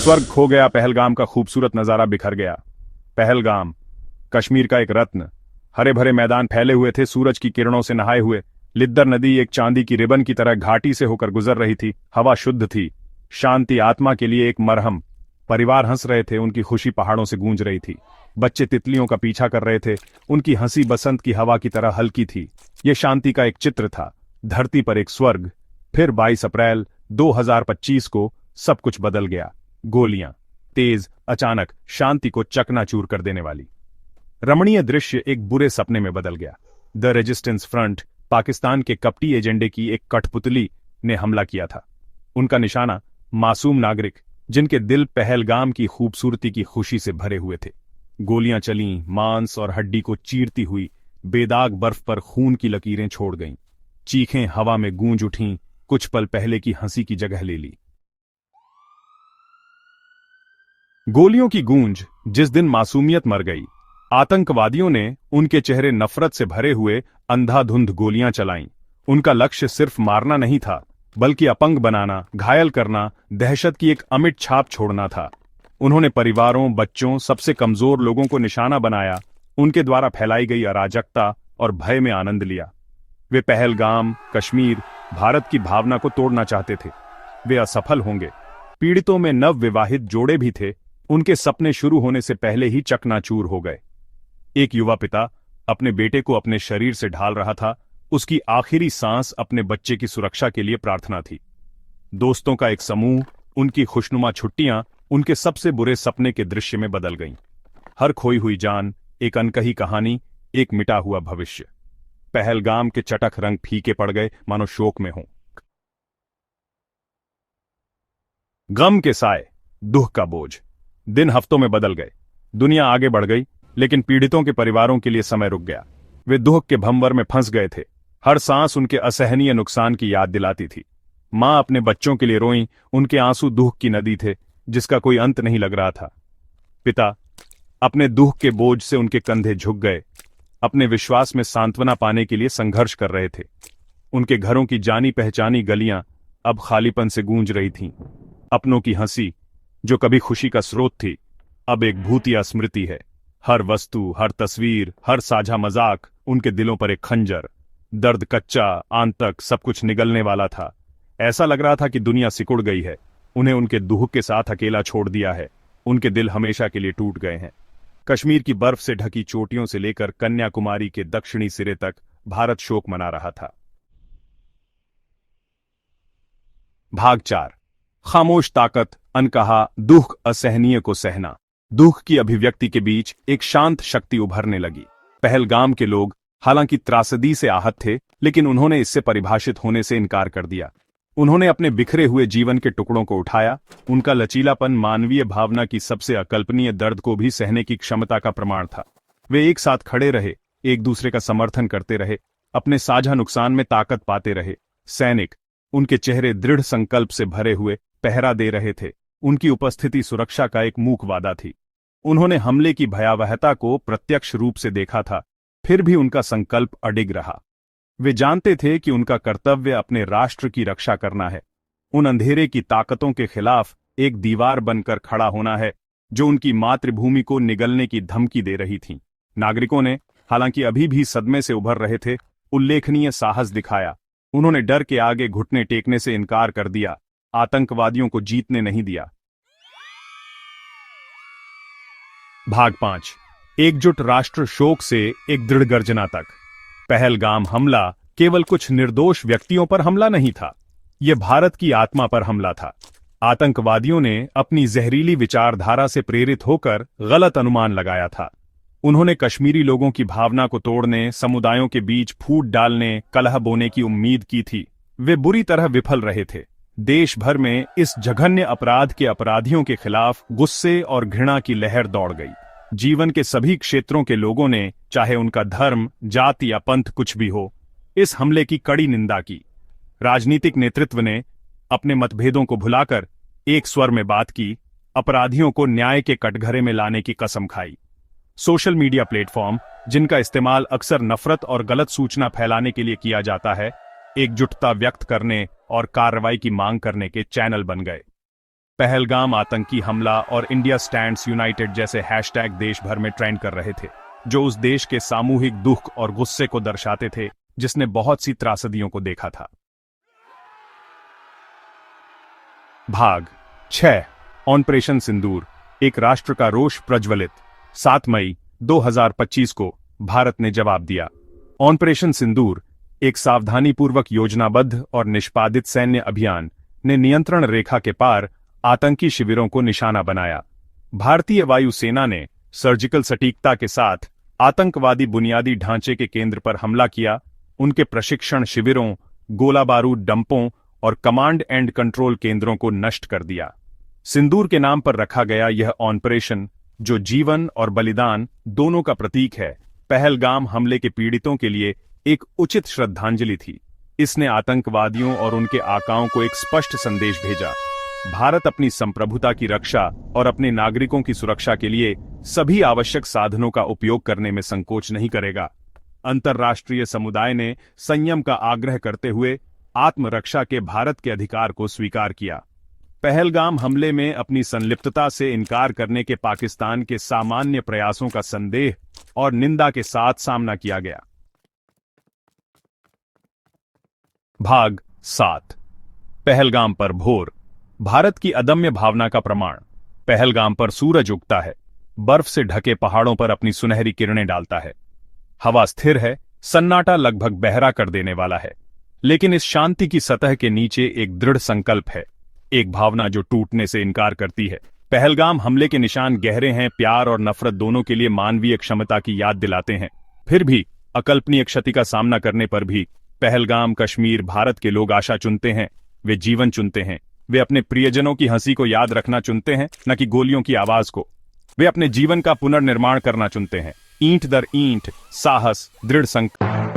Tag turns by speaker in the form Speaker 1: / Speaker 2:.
Speaker 1: स्वर्ग खो गया, पहलगाम का खूबसूरत नजारा बिखर गया। पहलगाम, कश्मीर का एक रत्न। हरे भरे मैदान फैले हुए थे, सूरज की किरणों से नहाए हुए। लिद्दर नदी एक चांदी की रिबन की तरह घाटी से होकर गुजर रही थी। हवा शुद्ध थी, शांति आत्मा के लिए एक मरहम। परिवार हंस रहे थे, उनकी खुशी पहाड़ों से गूंज रही थी। बच्चे तितलियों का पीछा कर रहे थे, उनकी हंसी बसंत की हवा की तरह हल्की थी। ये शांति का एक चित्र था, धरती पर एक स्वर्ग। फिर 22 अप्रैल 2025 को सब कुछ बदल गया। गोलियां, तेज, अचानक, शांति को चकनाचूर कर देने वाली। रमणीय दृश्य एक बुरे सपने में बदल गया। द रेजिस्टेंस फ्रंट, पाकिस्तान के कपटी एजेंडे की एक कठपुतली ने हमला किया था। उनका निशाना मासूम नागरिक, जिनके दिल पहलगाम की खूबसूरती की खुशी से भरे हुए थे। गोलियां चलीं, मांस और हड्डी को चीरती हुई बेदाग बर्फ पर खून की लकीरें छोड़ गईं। चीखें हवा में गूंज उठीं, कुछ पल पहले की हंसी की जगह ले ली। गोलियों की गूंज जिस दिन मासूमियत मर गई, आतंकवादियों ने उनके चेहरे नफरत से भरे हुए अंधाधुंध गोलियां चलाईं। उनका लक्ष्य सिर्फ मारना नहीं था, बल्कि अपंग बनाना, घायल करना, दहशत की एक अमिट छाप छोड़ना था। उन्होंने परिवारों, बच्चों, सबसे कमजोर लोगों को निशाना बनाया। उनके द्वारा फैलाई गई अराजकता और भय में आनंद लिया। वे पहलगाम, कश्मीर, भारत की भावना को तोड़ना चाहते थे। वे असफल होंगे। पीड़ितों में नवविवाहित जोड़े भी थे। उनके सपने शुरू होने से पहले ही चकनाचूर हो गए। एक युवा पिता अपने बेटे को अपने शरीर से ढाल रहा था। उसकी आखिरी सांस अपने बच्चे की सुरक्षा के लिए प्रार्थना थी। दोस्तों का एक समूह, उनकी खुशनुमा छुट्टियां उनके सबसे बुरे सपने के दृश्य में बदल गईं। हर खोई हुई जान, एक अनकही कहानी, एक मिटा हुआ भविष्य। पहलगाम के चटख रंग फीके पड़ गए, मानो शोक में हों। गम के साए, दुख का बोझ। दिन हफ्तों में बदल गए। दुनिया आगे बढ़ गई, लेकिन पीड़ितों के परिवारों के लिए समय रुक गया। वे दुख के भंवर में फंस गए थे। हर सांस उनके असहनीय नुकसान की याद दिलाती थी। मां अपने बच्चों के लिए रोईं, उनके आंसू दुख की नदी थे, जिसका कोई अंत नहीं लग रहा था। पिता अपने दुख के बोझ से उनके कंधे झुक गए, अपने विश्वास में सांत्वना पाने के लिए संघर्ष कर रहे थे। उनके घरों की जानी पहचानी गलियां अब खालीपन से गूंज रही थीं। अपनों की हंसी, जो कभी खुशी का स्रोत थी, अब एक भूतिया स्मृति है। हर वस्तु, हर तस्वीर, हर साझा मजाक उनके दिलों पर एक खंजर। दर्द कच्चा, आंतक, सब कुछ निगलने वाला था। ऐसा लग रहा था कि दुनिया सिकुड़ गई है, उन्हें उनके दुख के साथ अकेला छोड़ दिया है। उनके दिल हमेशा के लिए टूट गए हैं। कश्मीर की बर्फ से ढकी चोटियों से लेकर कन्याकुमारी के दक्षिणी सिरे तक भारत शोक मना रहा था। भाग 4, खामोश ताकत, अनकहा दुख, असहनीय को सहना। दुख की अभिव्यक्ति के बीच एक शांत शक्ति उभरने लगी। पहलगाम के लोग हालांकि त्रासदी से आहत थे, लेकिन उन्होंने इससे परिभाषित होने से इनकार कर दिया। उन्होंने अपने बिखरे हुए जीवन के टुकड़ों को उठाया। उनका लचीलापन मानवीय भावना की सबसे अकल्पनीय दर्द को भी सहने की क्षमता का प्रमाण था। वे एक साथ खड़े रहे, एक दूसरे का समर्थन करते रहे, अपने साझा नुकसान में ताकत पाते रहे। सैनिक, उनके चेहरे दृढ़ संकल्प से भरे हुए, पहरा दे रहे थे। उनकी उपस्थिति सुरक्षा का एक मूक वादा थी। उन्होंने हमले की भयावहता को प्रत्यक्ष रूप से देखा था, फिर भी उनका संकल्प अडिग रहा। वे जानते थे कि उनका कर्तव्य अपने राष्ट्र की रक्षा करना है। उन अंधेरे की ताकतों के खिलाफ एक दीवार बनकर खड़ा होना है, जो उनकी मातृभूमि को निगलने की धमकी दे रही थी। नागरिकों ने, हालांकि अभी भी सदमे से उभर रहे थे, उल्लेखनीय साहस दिखाया। उन्होंने डर के आगे घुटने टेकने से इनकार कर दिया, आतंकवादियों को जीतने नहीं दिया। भाग 5, एकजुट राष्ट्र शोक से एक दृढ़ गर्जना तक। पहलगाम हमला केवल कुछ निर्दोष व्यक्तियों पर हमला नहीं था, यह भारत की आत्मा पर हमला था। आतंकवादियों ने अपनी जहरीली विचारधारा से प्रेरित होकर गलत अनुमान लगाया था। उन्होंने कश्मीरी लोगों की भावना को तोड़ने, समुदायों के बीच फूट डालने, कलह बोने की उम्मीद की थी। वे बुरी तरह विफल रहे थे। देश भर में इस जघन्य अपराध के अपराधियों के खिलाफ गुस्से और घृणा की लहर दौड़ गई। जीवन के सभी क्षेत्रों के लोगों ने, चाहे उनका धर्म, जाति या पंथ कुछ भी हो, इस हमले की कड़ी निंदा की। राजनीतिक नेतृत्व ने अपने मतभेदों को भुलाकर एक स्वर में बात की, अपराधियों को न्याय के कटघरे में लाने की कसम खाई। सोशल मीडिया प्लेटफॉर्म, जिनका इस्तेमाल अक्सर नफरत और गलत सूचना फैलाने के लिए किया जाता है, एकजुटता व्यक्त करने और कार्रवाई की मांग करने के चैनल बन गए। पहलगाम आतंकी हमला और इंडिया स्टैंड्स यूनाइटेड जैसे हैशटैग देश भर में ट्रेंड कर रहे थे, जो उस देश के सामूहिक दुख और गुस्से को दर्शाते थे जिसने बहुत सी त्रासदियों को देखा था। भाग 6 ऑपरेशन सिंदूर, एक राष्ट्र का रोष प्रज्वलित। 7 मई 2025 को भारत ने जवाब दिया। ऑपरेशन सिंदूर एक सावधानीपूर्वक योजनाबद्ध और निष्पादित सैन्य अभियान ने नियंत्रण रेखा के पार आतंकी शिविरों को निशाना बनाया। भारतीय वायुसेना ने सर्जिकल सटीकता के साथ आतंकवादी बुनियादी ढांचे के केंद्र पर हमला किया, उनके प्रशिक्षण शिविरों, गोला बारूद डंपों और कमांड एंड कंट्रोल केंद्रों को नष्ट कर दिया। सिंदूर के नाम पर रखा गया यह ऑपरेशन, जो जीवन और बलिदान दोनों का प्रतीक है, पहलगाम हमले के पीड़ितों के लिए एक उचित श्रद्धांजलि थी। इसने आतंकवादियों और उनके आकाओं को एक स्पष्ट संदेश भेजा। भारत अपनी संप्रभुता की रक्षा और अपने नागरिकों की सुरक्षा के लिए सभी आवश्यक साधनों का उपयोग करने में संकोच नहीं करेगा। अंतर्राष्ट्रीय समुदाय ने संयम का आग्रह करते हुए आत्मरक्षा के भारत के अधिकार को स्वीकार किया। पहलगाम हमले में अपनी संलिप्तता से इनकार करने के पाकिस्तान के सामान्य प्रयासों का संदेह और निंदा के साथ सामना किया गया। भाग 7 पहलगाम पर भोर, भारत की अदम्य भावना का प्रमाण। पहलगाम पर सूरज उगता है, बर्फ से ढके पहाड़ों पर अपनी सुनहरी किरणें डालता है। हवा स्थिर है, सन्नाटा लगभग बहरा कर देने वाला है, लेकिन इस शांति की सतह के नीचे एक दृढ़ संकल्प है, एक भावना जो टूटने से इनकार करती है। पहलगाम हमले के निशान गहरे हैं, प्यार और नफरत दोनों के लिए मानवीय क्षमता की याद दिलाते हैं। फिर भी अकल्पनीय क्षति का सामना करने पर भी पहलगाम, कश्मीर, भारत के लोग आशा चुनते हैं, वे जीवन चुनते हैं। वे अपने प्रियजनों की हंसी को याद रखना चुनते हैं, न कि गोलियों की आवाज को। वे अपने जीवन का पुनर्निर्माण करना चुनते हैं, ईंट दर ईंट, साहस, दृढ़ संकल्प।